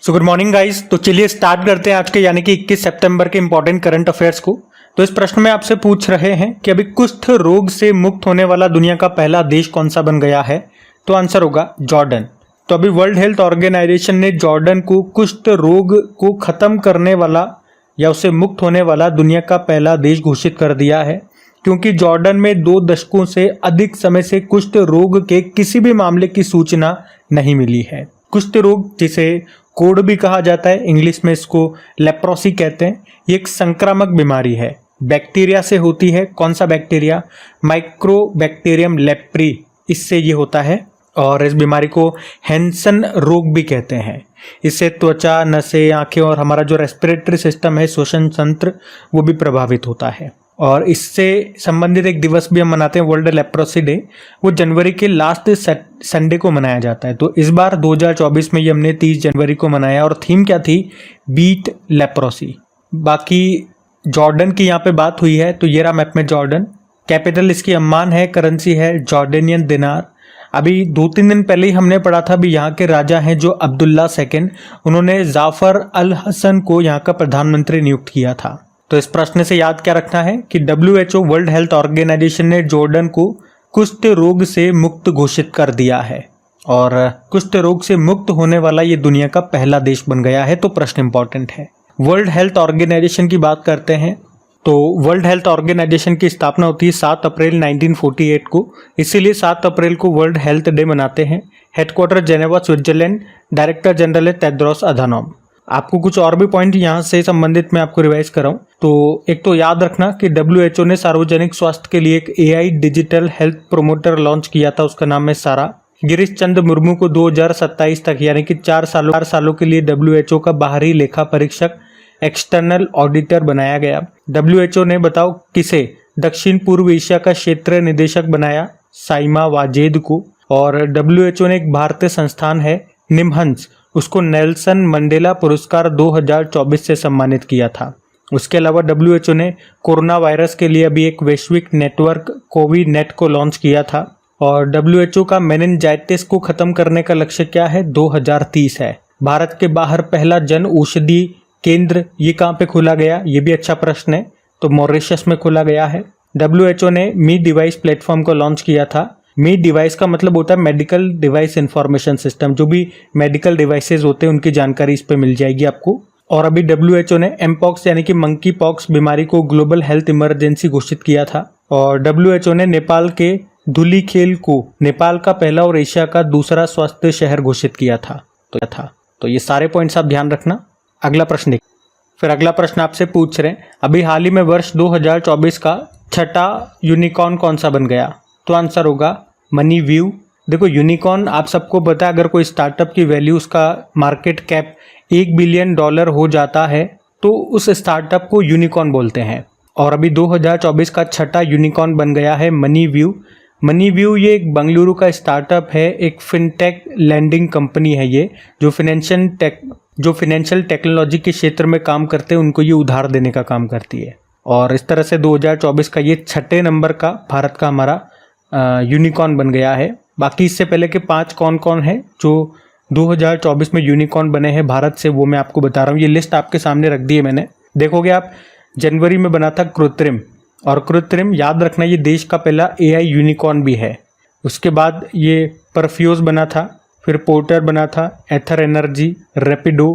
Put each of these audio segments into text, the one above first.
So good morning guys. तो चलिए start करते हैं आज के यानी कि 21 सितंबर के इंपॉर्टेंट करंट अफेयर्स को। तो इस प्रश्न में आपसे पूछ रहे हैं कि अभी कुष्ठ रोग से मुक्त होने वाला दुनिया का पहला देश कौन सा बन गया है। तो आंसर होगा जॉर्डन। तो अभी वर्ल्ड हेल्थ ऑर्गेनाइजेशन ने जॉर्डन को कुष्ठ रोग को खत्म करने वाला या उससे मुक्त होने वाला दुनिया का पहला देश घोषित कर दिया है, क्योंकि जॉर्डन में 2 दशकों से अधिक समय से कुष्ठ रोग के किसी भी मामले की सूचना नहीं मिली है। कुष्ठ रोग, जिसे कोढ़ भी कहा जाता है, इंग्लिश में इसको लेप्रोसी कहते हैं, ये एक संक्रामक बीमारी है। बैक्टीरिया से होती है। कौन सा बैक्टीरिया? माइक्रोबैक्टीरियम लेप्री, इससे ये होता है। और इस बीमारी को हैंसन रोग भी कहते हैं। इससे त्वचा, नसें, आंखें और हमारा जो रेस्पिरेटरी सिस्टम है, श्वसन तंत्र, वो भी प्रभावित होता है। और इससे संबंधित एक दिवस भी हम मनाते हैं, वर्ल्ड लेप्रोसी डे। वो जनवरी के लास्ट संडे को मनाया जाता है। तो इस बार 2024 में ये हमने 30 जनवरी को मनाया और थीम क्या थी? Beat leprosy. बाकी जॉर्डन की यहाँ पे बात हुई है, तो ये रहा मैप में जॉर्डन। कैपिटल इसकी अम्मान है, करेंसी है जॉर्डेनियन दिनार। अभी 2-3 दिन पहले ही हमने पढ़ा था, अभी यहाँ के राजा हैं जो अब्दुल्ला II, उन्होंने जाफर अल हसन को यहाँ का प्रधानमंत्री नियुक्त किया था। तो इस प्रश्न से याद क्या रखना है कि WHO वर्ल्ड हेल्थ ऑर्गेनाइजेशन ने जॉर्डन को कुष्ठ रोग से मुक्त घोषित कर दिया है और कुष्ठ रोग से मुक्त होने वाला ये दुनिया का पहला देश बन गया है। तो प्रश्न इंपॉर्टेंट है। वर्ल्ड हेल्थ ऑर्गेनाइजेशन की बात करते हैं तो वर्ल्ड हेल्थ ऑर्गेनाइजेशन की स्थापना होती है 7 अप्रैल 1948 को, इसीलिए 7 अप्रैल को वर्ल्ड हेल्थ डे मनाते हैं। Headquarter Geneva, Switzerland. Director general है टेड्रोस अधानोम। आपको कुछ और भी पॉइंट यहाँ से संबंधित मैं आपको रिवाइज कराऊं तो एक तो याद रखना कि WHO ने सार्वजनिक स्वास्थ्य के लिए एक AI digital health promoter launch किया था, उसका नाम है सारा। गिरीश चंद्र मुर्मू को 2027 तक यानी कि 4 सालों के लिए WHO का बाहरी लेखा परीक्षक एक्सटर्नल ऑडिटर बनाया गया। WHO ने बताओ किसे दक्षिण पूर्व एशिया का क्षेत्रीय निदेशक बनाया? साइमा वाजेद को। और WHO ने एक भारतीय संस्थान है निमहंस, उसको नेल्सन मंडेला पुरस्कार 2024 से सम्मानित किया था। उसके अलावा WHO ने कोरोना वायरस के लिए अभी एक वैश्विक नेटवर्क कोविनेट को लॉन्च किया था। और WHO का मेनिनजाइटिस को खत्म करने का लक्ष्य क्या है? 2030 है। भारत के बाहर पहला जन औषधि केंद्र ये कहाँ पे खोला गया? ये भी अच्छा प्रश्न है। तो मॉरिशस में खोला गया है। WHO ने मी डिवाइस प्लेटफॉर्म को लॉन्च किया था। मी डिवाइस का मतलब होता है मेडिकल डिवाइस इंफॉर्मेशन सिस्टम। जो भी मेडिकल डिवाइसेज होते हैं उनकी जानकारी इस पे मिल जाएगी आपको। और अभी WHO ने एमपॉक्स यानी कि मंकी पॉक्स बीमारी को ग्लोबल हेल्थ इमरजेंसी घोषित किया था। और WHO ने नेपाल के धुलीखेल को नेपाल का पहला और एशिया का दूसरा स्वास्थ्य शहर घोषित किया था। तो ये सारे पॉइंट्स आप ध्यान रखना। अगला प्रश्न देखिए। फिर अगला प्रश्न आपसे पूछ रहे हैं अभी हाल ही में वर्ष 2024 का छठा यूनिकॉर्न कौन सा बन गया? तो आंसर होगा मनीव्यू। देखो यूनिकॉर्न आप सबको पता है, अगर कोई स्टार्टअप की वैल्यू, उसका मार्केट कैप $1 बिलियन हो जाता है तो उस स्टार्टअप को यूनिकॉर्न बोलते हैं। और अभी 2024 का छठा यूनिकॉर्न बन गया है मनीव्यू। मनीव्यू ये एक बंगलुरु का स्टार्टअप है, एक फिनटेक लैंडिंग कंपनी है ये, जो फिनेंशियल टेक्नोलॉजी के क्षेत्र में काम करते हैं, उनको ये उधार देने का काम करती है। और इस तरह से 2024 का ये 6ठे नंबर का भारत का हमारा यूनिकॉर्न बन गया है। बाकी इससे पहले के 5 कौन कौन है जो 2024 में यूनिकॉर्न बने हैं भारत से, वो मैं आपको बता रहा हूँ। ये लिस्ट आपके सामने रख दी है मैंने, देखोगे आप। जनवरी में बना था कृत्रिम, और कृत्रिम याद रखना ये देश का पहला AI यूनिकॉर्न भी है। उसके बाद ये परफ्यूज बना था, फिर पोर्टर बना था, एथर एनर्जी, रैपिडो,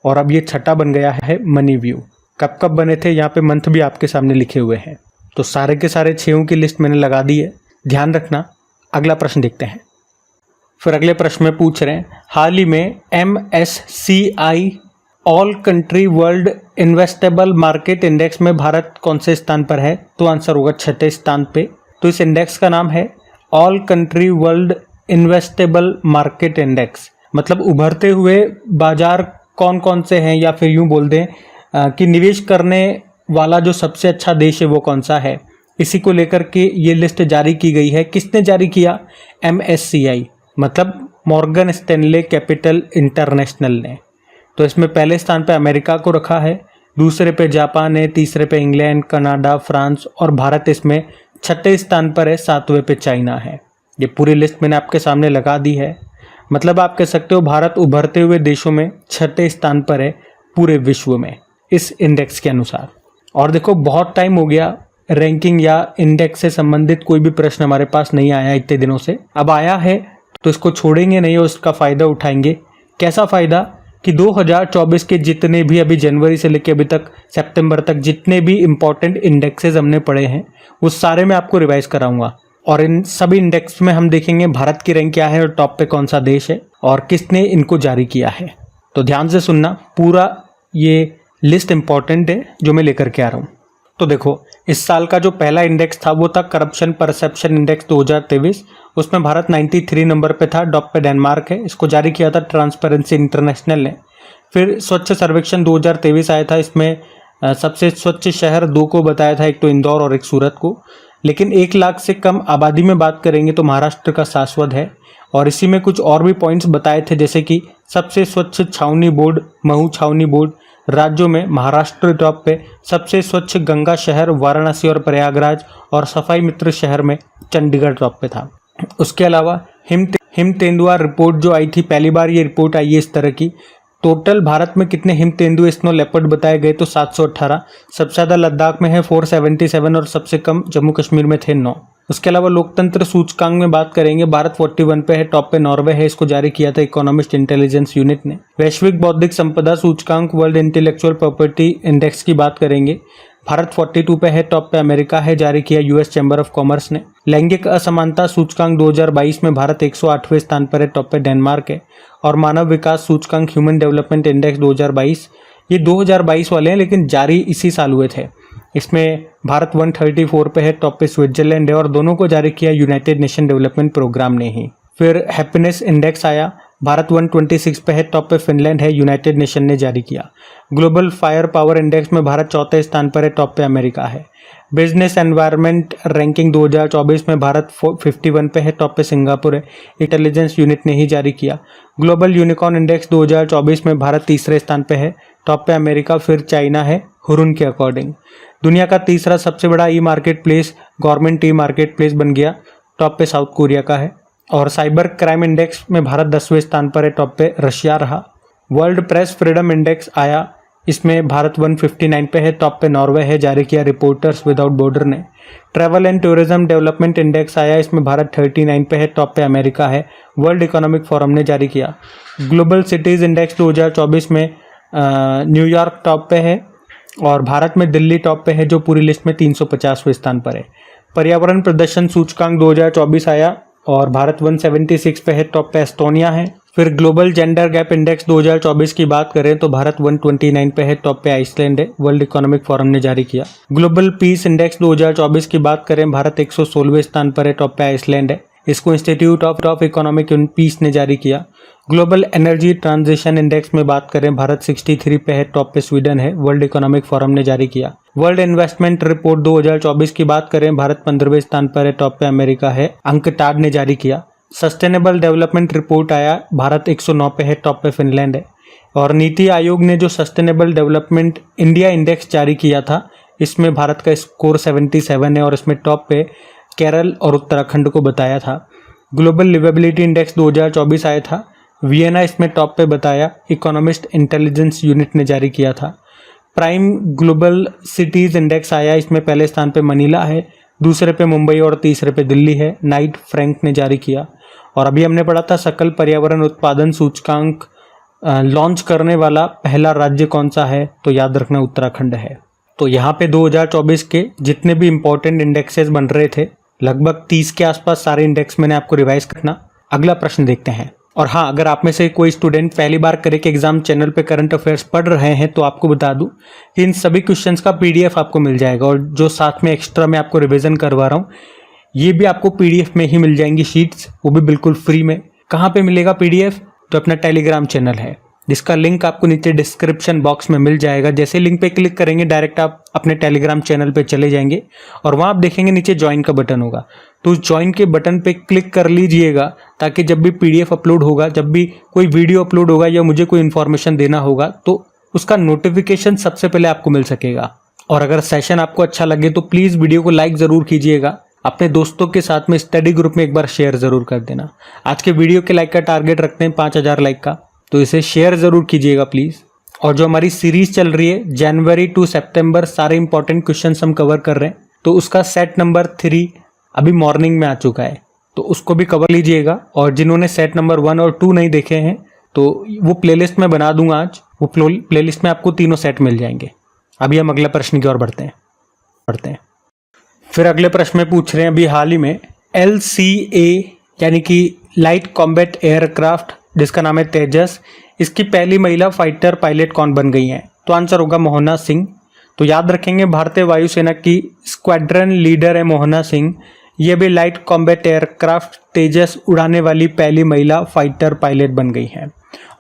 और अब ये छठा बन गया है मनीव्यू। कब कब बने थे यहाँ पे मंथ भी आपके सामने लिखे हुए हैं। तो सारे के सारे 6 की लिस्ट मैंने लगा दी है, ध्यान रखना। अगला प्रश्न देखते हैं। फिर अगले प्रश्न में पूछ रहे हैं हाल ही में MSCI all country world investable market index में भारत कौन से स्थान पर है? तो आंसर होगा 6ठे स्थान पे। तो इस इंडेक्स का नाम है all country world investable market index. मतलब उभरते हुए बाजार कौन कौन से हैं, या फिर यूं बोल दें कि निवेश करने वाला जो सबसे अच्छा देश है वो कौन सा है, इसी को लेकर के ये लिस्ट जारी की गई है। किसने जारी किया? MSCI, मतलब मॉर्गन स्टैनले कैपिटल इंटरनेशनल ने। तो इसमें पहले स्थान पे अमेरिका को रखा है, दूसरे पे जापान है, तीसरे पे इंग्लैंड, कनाडा, फ्रांस, और भारत इसमें 6ठे स्थान पर है, 7वें पे चाइना है। ये पूरी लिस्ट मैंने आपके सामने लगा दी है। मतलब आप कह सकते हो भारत उभरते हुए देशों में 6ठे स्थान पर है पूरे विश्व में इस इंडेक्स के अनुसार। और देखो बहुत टाइम हो गया रैंकिंग या इंडेक्स से संबंधित कोई भी प्रश्न हमारे पास नहीं आया इतने दिनों से। अब आया है तो इसको छोड़ेंगे नहीं और उसका फ़ायदा उठाएंगे। कैसा फ़ायदा कि 2024 के जितने भी अभी जनवरी से लेकर अभी तक सितंबर तक जितने भी इम्पोर्टेंट इंडेक्सेस हमने पढ़े हैं वो सारे मैं आपको रिवाइज कराऊंगा। और इन सभी इंडेक्स में हम देखेंगे भारत की रैंक क्या है और टॉप पे कौन सा देश है और किसने इनको जारी किया है। तो ध्यान से सुनना, पूरा ये लिस्ट इंपॉर्टेंट है जो मैं लेकर के आ रहा हूँ। तो देखो इस साल का जो पहला इंडेक्स था वो था करप्शन परसेप्शन इंडेक्स 2023। उसमें भारत 93 नंबर पे था, टॉप पे डेनमार्क है। इसको जारी किया था ट्रांसपेरेंसी इंटरनेशनल ने। फिर स्वच्छ सर्वेक्षण 2023 आया था, इसमें सबसे स्वच्छ शहर 2 को बताया था, एक तो इंदौर और एक सूरत को। लेकिन 1 लाख से कम आबादी में बात करेंगे तो महाराष्ट्र का शाश्वत है। और इसी में कुछ और भी पॉइंट्स बताए थे, जैसे कि सबसे स्वच्छ छावनी बोर्ड महू छावनी बोर्ड राज्यों में महाराष्ट्र टॉप पे, सबसे स्वच्छ गंगा शहर वाराणसी और प्रयागराज, और सफाई मित्र शहर में चंडीगढ़ टॉप पे था। उसके अलावा हिम तेंदुआ रिपोर्ट जो आई थी, पहली बार ये रिपोर्ट आई है इस तरह की। टोटल भारत में कितने हिम तेंदुए स्नो लेपर्ड बताए गए तो 718। सबसे ज़्यादा लद्दाख में है 477 और सबसे कम जम्मू कश्मीर में थे 9। उसके अलावा लोकतंत्र सूचकांक में बात करेंगे, भारत 41 पे है, टॉप पे नॉर्वे है। इसको जारी किया था इकोनॉमिस्ट इंटेलिजेंस यूनिट ने। वैश्विक बौद्धिक संपदा सूचकांक वर्ल्ड इंटेलेक्चुअल प्रॉपर्टी इंडेक्स की बात करेंगे, भारत 42 पे है, टॉप पे अमेरिका है, जारी किया यूएस चैम्बर ऑफ कॉमर्स ने। लैंगिक असमानता सूचकांक 2022 में भारत 108वें स्थान पर है, टॉप पे डेनमार्क है। और मानव विकास सूचकांक ह्यूमन डेवलपमेंट इंडेक्स 2022, ये 2022 वाले हैं लेकिन जारी इसी साल हुए थे। इसमें भारत 134 पे है, टॉप पे स्विट्जरलैंड है, और दोनों को जारी किया यूनाइटेड नेशन डेवलपमेंट प्रोग्राम ने ही। फिर हैप्पीनेस इंडेक्स आया, भारत 126 पे है, टॉप पे फिनलैंड है, यूनाइटेड नेशन ने जारी किया। ग्लोबल फायर पावर इंडेक्स में भारत 4थे स्थान पर है, टॉप पे अमेरिका है। बिजनेस एनवायरनमेंट रैंकिंग 2024 में भारत 51 पे है, टॉप पे सिंगापुर है, इंटेलिजेंस यूनिट ने ही जारी किया। ग्लोबल यूनिकॉर्न इंडेक्स 2024 में भारत 3रे स्थान पे है, टॉप पे अमेरिका, फिर चाइना है हुरुन के अकॉर्डिंग। दुनिया का तीसरा सबसे बड़ा ई market place government e market place बन गया, टॉप पे साउथ कोरिया का है। और साइबर क्राइम इंडेक्स में भारत 10वें स्थान पर है, टॉप पे रशिया रहा। वर्ल्ड प्रेस फ्रीडम इंडेक्स आया, इसमें भारत 159 पे है, टॉप पे नॉर्वे है, जारी किया रिपोर्टर्स विदाउट बॉर्डर ने। Travel and tourism development index आया, इसमें भारत 39 पे है, टॉप पे अमेरिका है, वर्ल्ड इकोनॉमिक फोरम ने जारी किया। ग्लोबल सिटीज़ इंडेक्स 2024 में न्यूयॉर्क टॉप पे है और भारत में दिल्ली टॉप पे है, जो पूरी लिस्ट में 350वें स्थान पर है। पर्यावरण प्रदर्शन सूचकांक 2024 आया और भारत 176 पे है, टॉप पे एस्टोनिया है। फिर ग्लोबल जेंडर गैप इंडेक्स 2024 की बात करें तो भारत 129 पे है, टॉप पे आइसलैंड है, वर्ल्ड इकोनॉमिक फोरम ने जारी किया। ग्लोबल पीस इंडेक्स 2024 की बात करें, भारत 116वें स्थान पर है, टॉप पे आइसलैंड है, इसको इंस्टीट्यूट ऑफ इकोनॉमिक पीस ने जारी किया। ग्लोबल एनर्जी ट्रांजिशन इंडेक्स में बात करें, भारत 63 पे है, टॉप पे स्वीडन है, वर्ल्ड इकोनॉमिक फोरम ने जारी किया। वर्ल्ड इन्वेस्टमेंट रिपोर्ट 2024 की बात करें, भारत 15वें स्थान पर है, टॉप पे अमेरिका है, अंकटाड ने जारी किया। सस्टेनेबल डेवलपमेंट रिपोर्ट आया, भारत 109 पे है, टॉप पे फिनलैंड है। और नीति आयोग ने जो सस्टेनेबल डेवलपमेंट इंडिया इंडेक्स जारी किया था, इसमें भारत का स्कोर 77 है और इसमें टॉप पे केरल और उत्तराखंड को बताया था। ग्लोबल लिवेबिलिटी इंडेक्स 2024 आया था, वियना इसमें टॉप पे बताया, इकोनॉमिस्ट इंटेलिजेंस यूनिट ने जारी किया था। प्राइम ग्लोबल सिटीज़ इंडेक्स आया, इसमें पहले स्थान पे मनीला है, दूसरे पे मुंबई और तीसरे पे दिल्ली है, नाइट फ्रैंक ने जारी किया। और अभी हमने पढ़ा था सकल पर्यावरण उत्पादन सूचकांक लॉन्च करने वाला पहला राज्य कौन सा है, तो याद रखना उत्तराखंड है। तो यहाँ पे 2024 के जितने भी इंपॉर्टेंट इंडेक्सेस बन रहे थे, लगभग 30 के आसपास सारे इंडेक्स मैंने आपको रिवाइज करना। अगला प्रश्न देखते हैं। और हाँ, अगर आप में से कोई स्टूडेंट पहली बार करे के एग्जाम चैनल पे करंट अफेयर्स पढ़ रहे हैं तो आपको बता दूं कि इन सभी क्वेश्चंस का पीडीएफ आपको मिल जाएगा, और जो साथ में एक्स्ट्रा मैं आपको रिवीजन करवा रहा हूँ ये भी आपको पीडीएफ में ही मिल जाएंगी शीट्स, वो भी बिल्कुल फ्री में। कहाँ पे मिलेगा पीडीएफ? तो अपना टेलीग्राम चैनल है, जिसका लिंक आपको नीचे डिस्क्रिप्शन बॉक्स में मिल जाएगा। जैसे लिंक पे क्लिक करेंगे डायरेक्ट आप अपने टेलीग्राम चैनल पे चले जाएंगे और वहाँ आप देखेंगे नीचे ज्वाइन का बटन होगा, तो उस ज्वाइन के बटन पे क्लिक कर लीजिएगा, ताकि जब भी पीडीएफ अपलोड होगा, जब भी कोई वीडियो अपलोड होगा या मुझे कोई इन्फॉर्मेशन देना होगा तो उसका नोटिफिकेशन सबसे पहले आपको मिल सकेगा। और अगर सेशन आपको अच्छा लगे तो प्लीज़ वीडियो को लाइक ज़रूर कीजिएगा। अपने दोस्तों के साथ में स्टडी ग्रुप में एक बार शेयर ज़रूर कर देना। आज के वीडियो के लाइक का टारगेट रखते हैं 5000 लाइक का, तो इसे शेयर ज़रूर कीजिएगा प्लीज़। और जो हमारी सीरीज चल रही है जनवरी टू सितंबर सारे इंपॉर्टेंट क्वेश्चन हम कवर कर रहे हैं, तो उसका सेट नंबर 3 अभी मॉर्निंग में आ चुका है, तो उसको भी कवर लीजिएगा। और जिन्होंने सेट नंबर 1 और 2 नहीं देखे हैं तो वो प्लेलिस्ट में बना दूंगा आज, वो प्लेलिस्ट में आपको तीनों सेट मिल जाएंगे। अभी हम अगले प्रश्न की ओर बढ़ते हैं। फिर अगले प्रश्न में पूछ रहे हैं, अभी हाल ही में LCA यानी कि लाइट कॉम्बैट एयरक्राफ्ट जिसका नाम है तेजस, इसकी पहली महिला फाइटर पायलट कौन बन गई हैं? तो आंसर होगा मोहना सिंह। तो याद रखेंगे भारतीय वायुसेना की स्क्वाड्रन लीडर है मोहना सिंह। ये भी लाइट कॉम्बैट एयरक्राफ्ट तेजस उड़ाने वाली पहली महिला फाइटर पायलट बन गई हैं।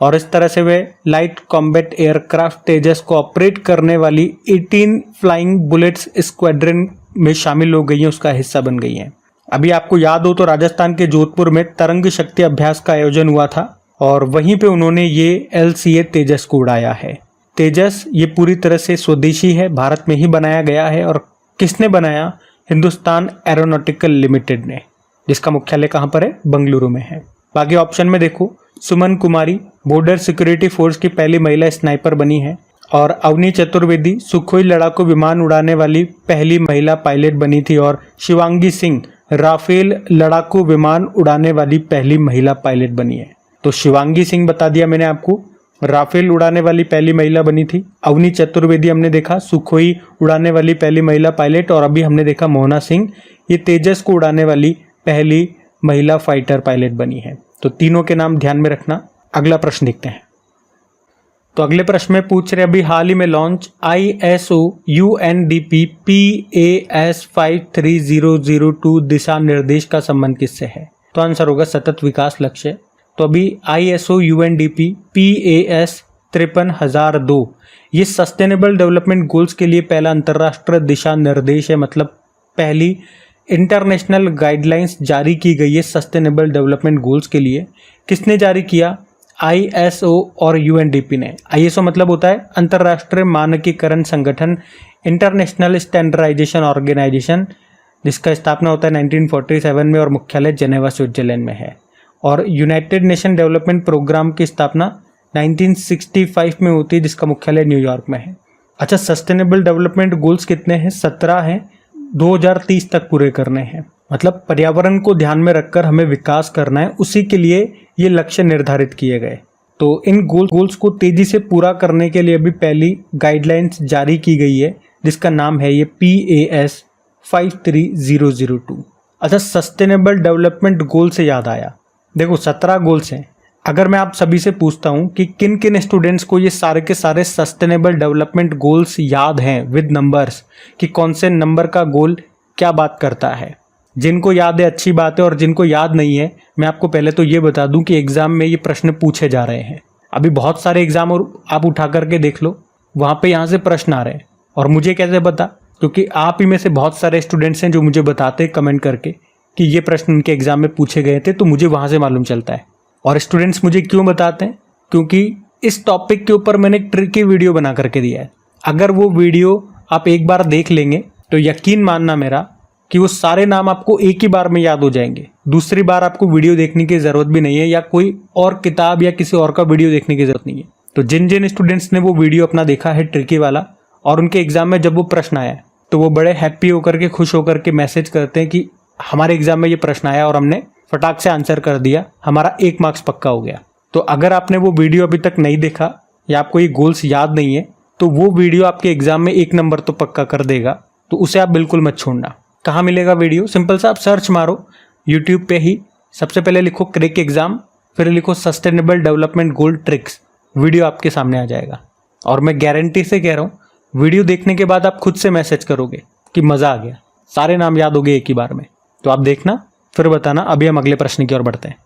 और इस तरह से वे लाइट कॉम्बैट एयरक्राफ्ट तेजस को ऑपरेट करने वाली 18 फ्लाइंग बुलेट्स स्क्वाड्रन में शामिल हो गई हैं, उसका हिस्सा बन गई हैं। अभी आपको याद हो तो राजस्थान के जोधपुर में तरंग शक्ति अभ्यास का आयोजन हुआ था और वहीं पे उन्होंने ये LCA तेजस को उड़ाया है। तेजस ये पूरी तरह से स्वदेशी है, भारत में ही बनाया गया है। और किसने बनाया? हिंदुस्तान एरोनॉटिकल लिमिटेड ने, जिसका मुख्यालय कहाँ पर है? बंगलुरु में है। बाकी ऑप्शन में देखो, सुमन कुमारी बॉर्डर सिक्योरिटी फोर्स की पहली महिला स्नाइपर बनी है। और अवनी चतुर्वेदी सुखोई लड़ाकू विमान उड़ाने वाली पहली महिला पायलट बनी थी। और शिवांगी सिंह राफेल लड़ाकू विमान उड़ाने वाली पहली महिला पायलट बनी है। तो शिवांगी सिंह बता दिया मैंने आपको, राफेल उड़ाने वाली पहली महिला बनी थी। अवनी चतुर्वेदी हमने देखा सुखोई उड़ाने वाली पहली महिला पायलट। और अभी हमने देखा मोहना सिंह, ये तेजस को उड़ाने वाली पहली महिला फाइटर पायलट बनी है। तो तीनों के नाम ध्यान में रखना। अगला प्रश्न देखते हैं। तो अगले प्रश्न में पूछ रहे, अभी हाल ही में लॉन्च ISO UNDP PAS 53002 दिशा निर्देश का संबंध किससे है? तो आंसर होगा सतत विकास लक्ष्य। तो अभी ISO UNDP PAS 53002 ये सस्टेनेबल डेवलपमेंट गोल्स के लिए पहला अंतर्राष्ट्रीय दिशा निर्देश है, मतलब पहली इंटरनेशनल गाइडलाइंस जारी की गई है सस्टेनेबल डेवलपमेंट गोल्स के लिए। किसने जारी किया? ISO और UNDP ने। ISO मतलब होता है अंतर्राष्ट्रीय मानकीकरण संगठन, इंटरनेशनल स्टैंडर्डाइजेशन ऑर्गेनाइजेशन, जिसका स्थापना होता है 1947 में और मुख्यालय जेनेवा स्विट्जरलैंड में है। और यूनाइटेड नेशन डेवलपमेंट प्रोग्राम की स्थापना 1965 में होती है, जिसका मुख्यालय न्यूयॉर्क में है। अच्छा, सस्टेनेबल डेवलपमेंट गोल्स कितने हैं? 17 हैं, 2030 तक पूरे करने हैं। मतलब पर्यावरण को ध्यान में रखकर हमें विकास करना है, उसी के लिए ये लक्ष्य निर्धारित किए गए। तो इन गोल्स को तेजी से पूरा करने के लिए अभी पहली गाइडलाइंस जारी की गई है, जिसका नाम है ये PAS 53002। अच्छा, सस्टेनेबल डेवलपमेंट गोल से याद आया, देखो 17 गोल्स हैं। अगर मैं आप सभी से पूछता हूं कि किन किन स्टूडेंट्स को ये सारे के सारे सस्टेनेबल डेवलपमेंट गोल्स याद हैं विद नंबर्स, कि कौन से नंबर का गोल क्या बात करता है। जिनको याद है अच्छी बात है, और जिनको याद नहीं है मैं आपको पहले तो ये बता दूं कि एग्जाम में ये प्रश्न पूछे जा रहे हैं। अभी बहुत सारे एग्जाम और आप उठा करके देख लो, वहाँ पे यहाँ से प्रश्न आ रहे हैं। और मुझे कैसे पता? क्योंकि आप ही में से बहुत सारे स्टूडेंट्स हैं जो मुझे बताते हैं कमेंट करके कि ये प्रश्न उनके एग्जाम में पूछे गए थे, तो मुझे वहाँ से मालूम चलता है। और स्टूडेंट्स मुझे क्यों बताते हैं? क्योंकि इस टॉपिक के ऊपर मैंने एक ट्रिकी वीडियो बना करके दिया है। अगर वो वीडियो आप एक बार देख लेंगे तो यकीन मानना मेरा कि वो सारे नाम आपको एक ही बार में याद हो जाएंगे। दूसरी बार आपको वीडियो देखने की ज़रूरत भी नहीं है, या कोई और किताब या किसी और का वीडियो देखने की ज़रूरत नहीं है। तो जिन जिन स्टूडेंट्स ने वो वीडियो अपना देखा है ट्रिकी वाला, और उनके एग्जाम में जब वो प्रश्न आया तो वो बड़े हैप्पी होकर के, खुश होकर के मैसेज करते हैं कि हमारे एग्जाम में ये प्रश्न आया और हमने फटाक से आंसर कर दिया, हमारा 1 मार्क्स पक्का हो गया। तो अगर आपने वो वीडियो अभी तक नहीं देखा या आपको ये गोल्स याद नहीं है, तो वो वीडियो आपके एग्जाम में 1 नंबर तो पक्का कर देगा, तो उसे आप बिल्कुल मत छोड़ना। कहाँ मिलेगा वीडियो? सिंपल सा आप सर्च मारो यूट्यूब पे ही, सबसे पहले लिखो क्रैक एग्जाम, फिर लिखो sustainable development goal tricks, video आपके सामने आ जाएगा। और मैं गारंटी से कह रहा हूँ, वीडियो देखने के बाद आप खुद से मैसेज करोगे कि मज़ा आ गया, सारे नाम याद हो गए एक ही बार में। तो आप देखना फिर बताना। अभी हम अगले प्रश्न की ओर बढ़ते हैं।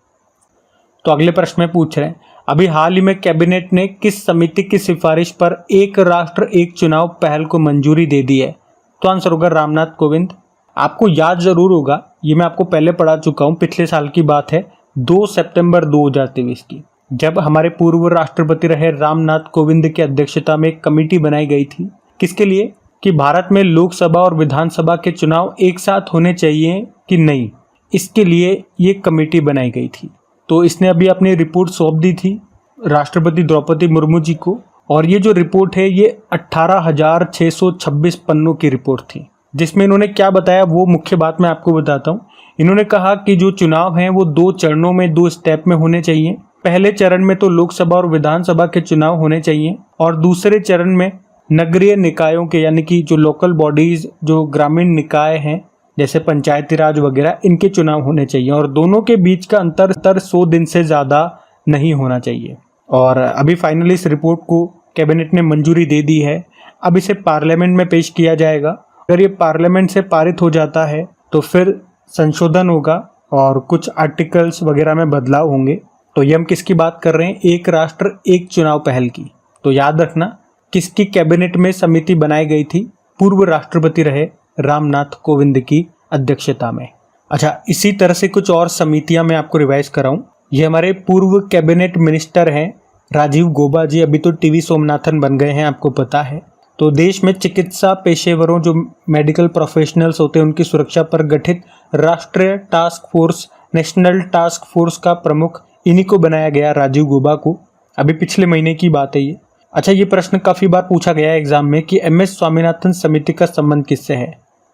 तो अगले प्रश्न में पूछ रहे हैं, अभी हाल ही में कैबिनेट ने किस समिति की सिफारिश पर एक राष्ट्र एक चुनाव पहल को मंजूरी दे दी है? तो आंसर होगा रामनाथ कोविंद। आपको याद जरूर होगा, ये मैं आपको पहले पढ़ा चुका हूँ, पिछले साल की बात है, 2 सितंबर 2023 की, जब हमारे पूर्व राष्ट्रपति रहे रामनाथ कोविंद की अध्यक्षता में एक कमेटी बनाई गई थी। किसके लिए? कि भारत में लोकसभा और विधानसभा के चुनाव एक साथ होने चाहिए कि नहीं, इसके लिए ये कमेटी बनाई गई थी। तो इसने अभी अपनी रिपोर्ट सौंप दी थी राष्ट्रपति द्रौपदी मुर्मू जी को, और ये जो रिपोर्ट है ये 18,626 पन्नों की रिपोर्ट थी, जिसमें इन्होंने क्या बताया वो मुख्य बात मैं आपको बताता हूँ। इन्होंने कहा कि जो चुनाव हैं वो 2 चरणों में 2 स्टेप में होने चाहिए। पहले चरण में तो लोकसभा और विधानसभा के चुनाव होने चाहिए, और दूसरे चरण में नगरीय निकायों के, यानी कि जो लोकल बॉडीज, जो ग्रामीण निकाय हैं जैसे पंचायती राज वगैरह, इनके चुनाव होने चाहिए, और दोनों के बीच का अंतर 100 दिन से ज़्यादा नहीं होना चाहिए। और अभी फाइनली इस रिपोर्ट को कैबिनेट ने मंजूरी दे दी है। अब इसे पार्लियामेंट में पेश किया जाएगा। अगर ये पार्लियामेंट से पारित हो जाता है तो फिर संशोधन होगा और कुछ आर्टिकल्स वगैरह में बदलाव होंगे। तो ये हम किसकी बात कर रहे हैं? एक राष्ट्र एक चुनाव पहल की। तो याद रखना किसकी कैबिनेट में समिति बनाई गई थी? पूर्व राष्ट्रपति रहे रामनाथ कोविंद की अध्यक्षता में। अच्छा, इसी तरह से कुछ और समितियां मैं आपको रिवाइज कराऊं। ये हमारे पूर्व कैबिनेट मिनिस्टर हैं राजीव गौबा जी, अभी तो टीवी सोमनाथन बन गए हैं, आपको पता है। तो देश में चिकित्सा पेशेवरों, जो मेडिकल प्रोफेशनल्स होते हैं, उनकी सुरक्षा पर गठित राष्ट्रीय task force, national task force का प्रमुख इन्हीं को बनाया गया, राजीव गौबा को। अभी पिछले महीने की बात है ये। अच्छा, ये प्रश्न काफ़ी बार पूछा गया है एग्जाम में कि MS स्वामीनाथन समिति का संबंध किससे है?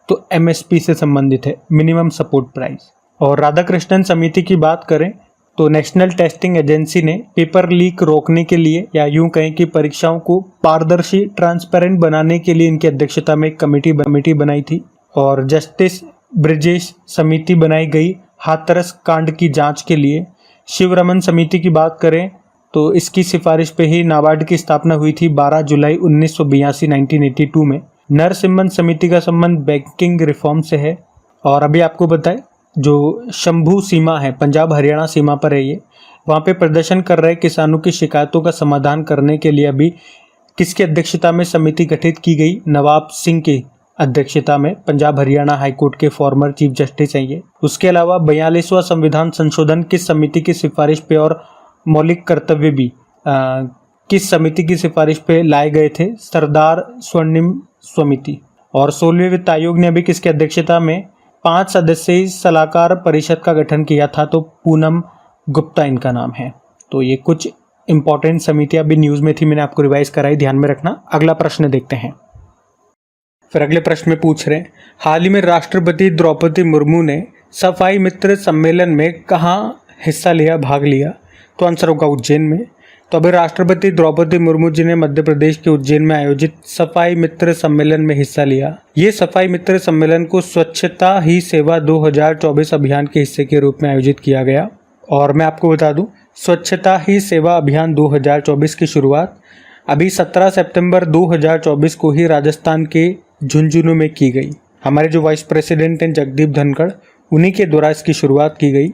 तो MSP से संबंधित है, मिनिमम सपोर्ट प्राइस। और राधाकृष्णन समिति की बात करें तो नेशनल टेस्टिंग एजेंसी ने पेपर लीक रोकने के लिए, या यूं कहें कि परीक्षाओं को पारदर्शी, ट्रांसपेरेंट बनाने के लिए इनकी अध्यक्षता में एक कमेटी बनाई थी। और जस्टिस ब्रिजेश समिति बनाई गई हाथरस कांड की जांच के लिए। शिवरमन समिति की बात करें तो इसकी सिफारिश पे ही नाबार्ड की स्थापना हुई थी 12 जुलाई 1982 1982 में। नरसिम्हन समिति का संबंध बैंकिंग रिफॉर्म से है। और अभी आपको बताएं, जो शंभू सीमा है, पंजाब हरियाणा सीमा पर है ये, वहाँ पे प्रदर्शन कर रहे किसानों की शिकायतों का समाधान करने के लिए अभी किसकी अध्यक्षता में समिति गठित की गई? नवाब सिंह की अध्यक्षता में। पंजाब हरियाणा हाईकोर्ट के फॉर्मर चीफ जस्टिस हैं ये। उसके अलावा 42वां संविधान संशोधन किस समिति की सिफारिश पे और मौलिक कर्तव्य भी किस समिति की सिफारिश पे लाए गए थे? सरदार स्वर्णिम समिति। और 16वें वित्त आयोग ने अभी किसकी अध्यक्षता में 5 सदस्यीय सलाहकार परिषद का गठन किया था? तो पूनम गुप्ता इनका नाम है। तो ये कुछ इंपॉर्टेंट समितियां भी न्यूज़ में थी, मैंने आपको रिवाइज कराई, ध्यान में रखना। अगला प्रश्न देखते हैं। फिर अगले प्रश्न में पूछ रहे हैं, हाल ही में राष्ट्रपति द्रौपदी मुर्मू ने सफाई मित्र सम्मेलन में कहाँ हिस्सा लिया, भाग लिया? तो आंसर होगा उज्जैन में। तो अभी राष्ट्रपति द्रौपदी मुर्मू जी ने मध्य प्रदेश के उज्जैन में आयोजित सफाई मित्र सम्मेलन में हिस्सा लिया। ये सफाई मित्र सम्मेलन को स्वच्छता ही सेवा 2024 अभियान के हिस्से के रूप में आयोजित किया गया। और मैं आपको बता दूं, स्वच्छता ही सेवा अभियान 2024 की शुरुआत अभी 17 सितंबर 2024 को ही राजस्थान के झुंझुनू में की गई। हमारे जो वाइस प्रेसिडेंट हैं जगदीप धनखड़, उन्हीं के द्वारा इसकी शुरुआत की गई।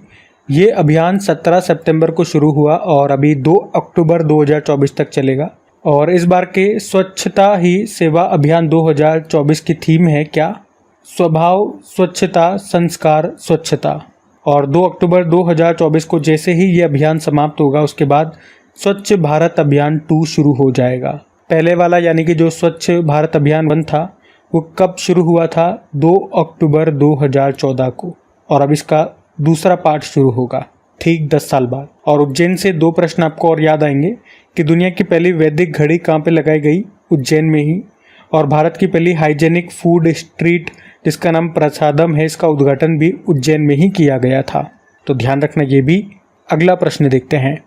ये अभियान 17 सितंबर को शुरू हुआ और अभी 2 अक्टूबर 2024 तक चलेगा। और इस बार के स्वच्छता ही सेवा अभियान 2024 की थीम है क्या? स्वभाव स्वच्छता, संस्कार स्वच्छता। और 2 अक्टूबर 2024 को जैसे ही ये अभियान समाप्त होगा, उसके बाद स्वच्छ भारत अभियान 2 शुरू हो जाएगा। पहले वाला यानी कि जो स्वच्छ भारत अभियान 1 था वो कब शुरू हुआ था? 2 अक्टूबर 2014 को। और अब इसका दूसरा पार्ट शुरू होगा ठीक 10 साल बाद। और उज्जैन से 2 प्रश्न आपको और याद आएंगे कि दुनिया की पहली वैदिक घड़ी कहाँ पे लगाई गई? उज्जैन में ही। और भारत की पहली हाइजेनिक फूड स्ट्रीट जिसका नाम प्रसादम है, इसका उद्घाटन भी उज्जैन में ही किया गया था। तो ध्यान रखना ये भी। अगला प्रश्न देखते हैं।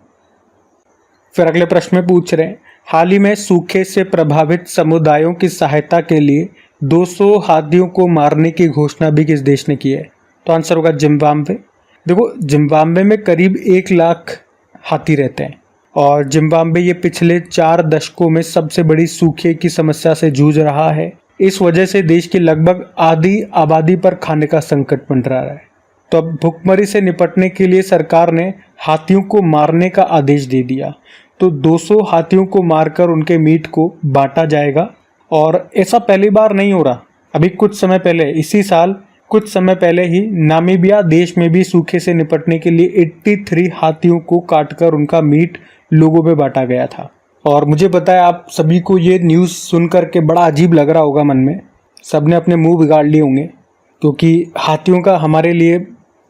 फिर अगले प्रश्न में पूछ रहे हैं, हाल ही में सूखे से प्रभावित समुदायों की सहायता के लिए 200 हाथियों को मारने की घोषणा भी किस देश ने की है? तो आंसर होगा जिम्बाब्वे। देखो, जिम्बाब्वे में करीब 1 लाख हाथी रहते हैं और जिम्बाब्वे ये पिछले 4 दशकों में सबसे बड़ी सूखे की समस्या से जूझ रहा है। इस वजह से देश की लगभग आधी आबादी पर खाने का संकट मंडरा रहा है। तो अब भुखमरी से निपटने के लिए सरकार ने हाथियों को मारने का आदेश दे दिया। तो 200 हाथियों को मारकर उनके मीट को बांटा जाएगा। और ऐसा पहली बार नहीं हो रहा। अभी कुछ समय पहले, इसी साल कुछ समय पहले ही नामीबिया देश में भी सूखे से निपटने के लिए 83 हाथियों को काटकर उनका मीट लोगों में बांटा गया था। और मुझे पता है आप सभी को ये न्यूज़ सुन कर के बड़ा अजीब लग रहा होगा मन में, सबने अपने मुंह बिगाड़ लिए होंगे, क्योंकि हाथियों का हमारे लिए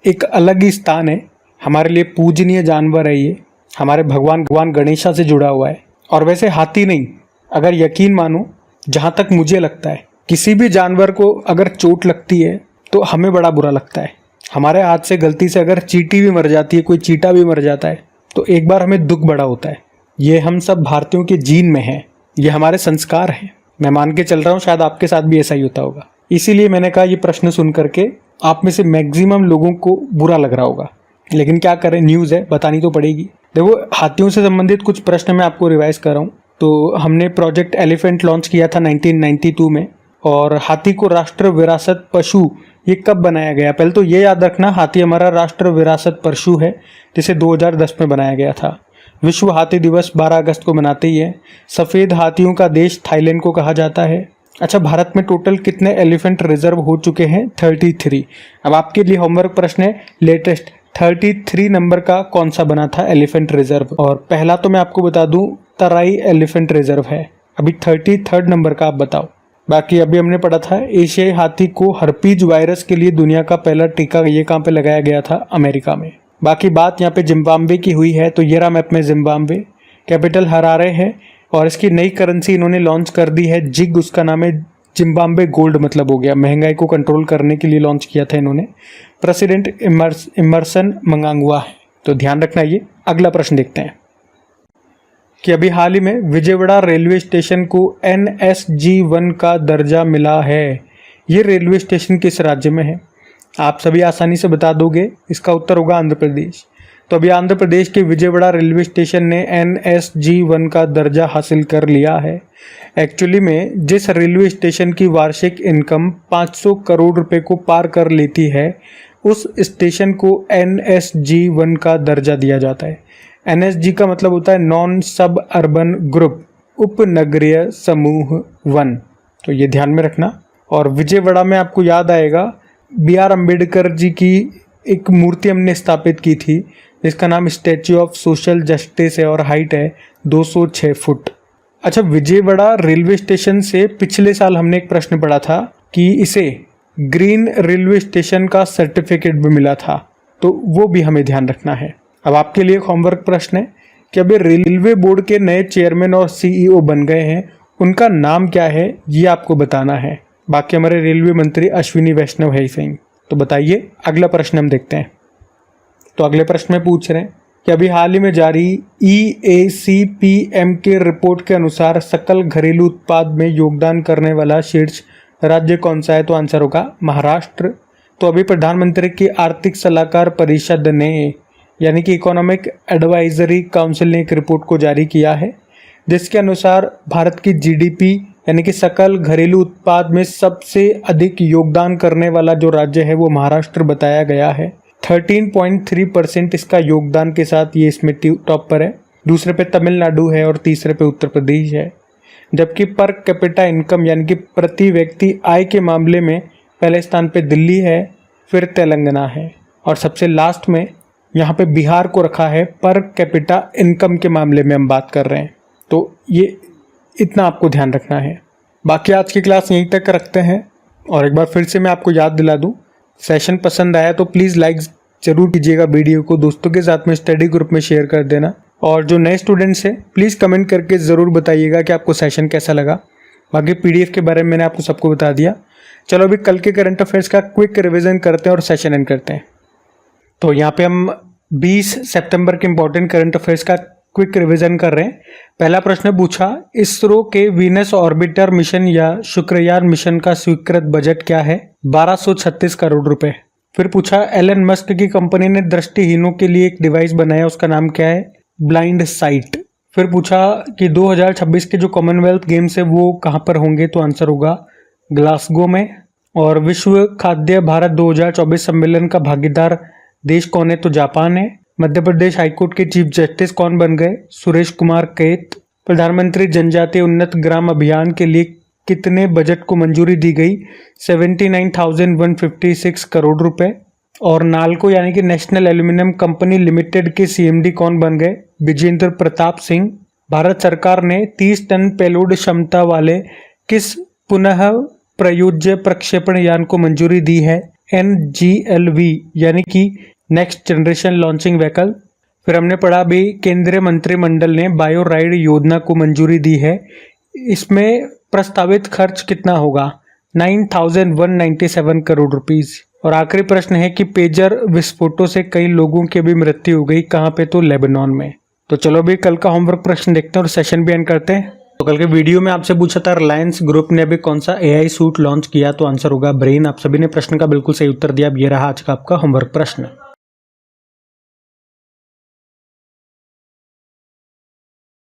एक अलग ही स्थान है, हमारे लिए पूजनीय जानवर है ये, हमारे भगवान गणेशा से जुड़ा हुआ है। और वैसे हाथी नहीं, अगर यकीन मानो, जहाँ तक मुझे लगता है किसी भी जानवर को अगर चोट लगती है तो हमें बड़ा बुरा लगता है। हमारे हाथ से गलती से अगर चींटी भी मर जाती है, कोई चींटा भी मर जाता है, तो एक बार हमें दुख बड़ा होता है। ये हम सब भारतीयों के जीन में है, ये हमारे संस्कार हैं। मैं मान के चल रहा हूँ शायद आपके साथ भी ऐसा ही होता होगा। इसीलिए मैंने कहा ये प्रश्न सुन करके आप में से मैक्सिमम लोगों को बुरा लग रहा होगा, लेकिन क्या करें, न्यूज़ है, बतानी तो पड़ेगी। देखो, हाथियों से संबंधित कुछ प्रश्न मैं आपको रिवाइज कर रहा हूँ। तो हमने प्रोजेक्ट एलिफेंट लॉन्च किया था 1992 में, और हाथी को राष्ट्र विरासत पशु ये कब बनाया गया? पहले तो ये याद रखना, हाथी हमारा राष्ट्र विरासत पशु है, जिसे 2010 में बनाया गया था। विश्व हाथी दिवस 12 अगस्त को मनाते ही है। सफ़ेद हाथियों का देश थाईलैंड को कहा जाता है। अच्छा, भारत में टोटल कितने एलिफेंट रिजर्व हो चुके हैं? 33। अब आपके लिए होमवर्क प्रश्न है, लेटेस्ट 33 नंबर का कौन सा बना था एलिफेंट रिजर्व? और पहला तो मैं आपको बता दूं, तराई एलिफेंट रिजर्व है। अभी 33 नंबर का आप बताओ। बाकी अभी हमने पढ़ा था एशियाई हाथी को हर्पीज वायरस के लिए दुनिया का पहला टीका ये कहाँ पे लगाया गया था? अमेरिका में। बाकी बात यहाँ पे जिम्बाब्वे की हुई है, तो ये रहा मैप में जिम्बाब्वे, कैपिटल हरारे है, और इसकी नई करेंसी इन्होंने लॉन्च कर दी है, जिग उसका नाम है। जिम्बाब्वे गोल्ड मतलब हो गया, महंगाई को कंट्रोल करने के लिए लॉन्च किया था इन्होंने। प्रेसिडेंट इमर्सन मंगांगुआ है, तो ध्यान रखना ये। अगला प्रश्न देखते हैं कि अभी हाल ही में विजयवाड़ा रेलवे स्टेशन को NSG1 का दर्जा मिला है। ये रेलवे स्टेशन किस राज्य में है? आप सभी आसानी से बता दोगे, इसका उत्तर होगा आंध्र प्रदेश। तो अभी आंध्र प्रदेश के विजयवाड़ा रेलवे स्टेशन ने NSG1 का दर्जा हासिल कर लिया है। एक्चुअली में जिस रेलवे स्टेशन की वार्षिक इनकम 500 करोड़ रुपए को पार कर लेती है, उस स्टेशन को NSG1 का दर्जा दिया जाता है। NSG का मतलब होता है नॉन सब अर्बन ग्रुप, उपनगरीय समूह 1, तो ये ध्यान में रखना। और विजयवाड़ा में आपको याद आएगा BR अम्बेडकर जी की एक मूर्ति हमने स्थापित की थी, जिसका नाम स्टैच्यू ऑफ सोशल जस्टिस है और हाइट है 206 फुट। अच्छा, विजयवाड़ा रेलवे स्टेशन से पिछले साल हमने एक प्रश्न पढ़ा था कि इसे ग्रीन रेलवे स्टेशन का सर्टिफिकेट भी मिला था, तो वो भी हमें ध्यान रखना है। अब आपके लिए एक होमवर्क प्रश्न है कि अभी रेलवे बोर्ड के नए चेयरमैन और CEO बन गए हैं, उनका नाम क्या है ये आपको बताना है। बाकी हमारे रेलवे मंत्री अश्विनी वैष्णव है सिंह, तो बताइए। अगला प्रश्न हम देखते हैं। तो अगले प्रश्न में पूछ रहे हैं कि अभी हाल ही में जारी EACPM के रिपोर्ट के अनुसार सकल घरेलू उत्पाद में योगदान करने वाला शीर्ष राज्य कौन सा है? तो आंसर होगा महाराष्ट्र। तो अभी प्रधानमंत्री की आर्थिक सलाहकार परिषद ने, यानी कि इकोनॉमिक एडवाइजरी काउंसिल ने एक रिपोर्ट को जारी किया है, जिसके अनुसार भारत की GDP यानी कि सकल घरेलू उत्पाद में सबसे अधिक योगदान करने वाला जो राज्य है वो महाराष्ट्र बताया गया है। 13.3% इसका योगदान के साथ ये इसमें टॉप पर है। दूसरे पे तमिलनाडु है और तीसरे पे उत्तर प्रदेश है। जबकि पर कैपिटा इनकम यानी कि प्रति व्यक्ति आय के मामले में पहले स्थान पे दिल्ली है, फिर तेलंगाना है, और सबसे लास्ट में यहाँ पे बिहार को रखा है पर कैपिटा इनकम के मामले में हम बात कर रहे हैं। तो ये इतना आपको ध्यान रखना है। बाकी आज की क्लास यहीं तक रखते हैं, और एक बार फिर से मैं आपको याद दिला दूं, सेशन पसंद आया तो प्लीज़ लाइक जरूर कीजिएगा, वीडियो को दोस्तों के साथ में स्टडी ग्रुप में शेयर कर देना, और जो नए स्टूडेंट्स हैं प्लीज़ कमेंट करके ज़रूर बताइएगा कि आपको सेशन कैसा लगा। बाकी PDF के बारे में मैंने आपको सबको बता दिया। चलो अभी कल के करंट अफेयर्स का क्विक रिविजन करते हैं और सेशन एंड करते हैं। तो यहाँ पे हम 20 सितंबर के इंपॉर्टेंट करंट अफेयर्स का क्विक रिवीजन कर रहे हैं। पहला प्रश्न पूछा, इसरो के वीनस ऑर्बिटर मिशन या शुक्रयान मिशन का स्वीकृत बजट क्या है? 1236 करोड़ रुपए। फिर पूछा, एलन मस्क की कंपनी ने दृष्टिहीनों के लिए एक डिवाइस बनाया, उसका नाम क्या है? Blind site. फिर पूछा कि 2026 के जो कॉमनवेल्थ गेम्स है वो कहाँ पर होंगे? तो आंसर होगा ग्लासगो में। और विश्व खाद्य भारत 2024 सम्मेलन का भागीदार देश कौन है? तो जापान है। मध्य प्रदेश हाईकोर्ट के चीफ जस्टिस कौन बन गए? सुरेश कुमार कैत। प्रधानमंत्री जनजातीय उन्नत ग्राम अभियान के लिए कितने बजट को मंजूरी दी गई? 79,156 करोड़ रुपए। और नालको यानी कि नेशनल एल्यूमिनियम कंपनी लिमिटेड के CMD कौन बन गए? विजेंद्र प्रताप सिंह। भारत सरकार ने 30 टन पेलोड क्षमता वाले किस पुनः प्रयोज्य प्रक्षेपण यान को मंजूरी दी है? NGLV यानी कि नेक्स्ट जनरेशन लॉन्चिंग व्हीकल। फिर हमने पढ़ा भी केंद्रीय मंत्रिमंडल ने बायो राइड योजना को मंजूरी दी है। इसमें प्रस्तावित खर्च कितना होगा? 9197 करोड़ रुपीस। और आखिरी प्रश्न है कि पेजर विस्फोटों से कई लोगों की भी मृत्यु हो गई, कहाँ पे? तो लेबनान में। तो चलो भी कल का होमवर्क प्रश्न देखते हैं और सेशन भी एंड करते हैं। तो कल के वीडियो में आपसे पूछा था रिलायंस ग्रुप ने अभी कौन सा AI सूट लॉन्च किया, तो आंसर होगा ब्रेन। आप सभी ने प्रश्न का बिल्कुल सही उत्तर दिया। अब ये रहा आज का आपका होमवर्क प्रश्न।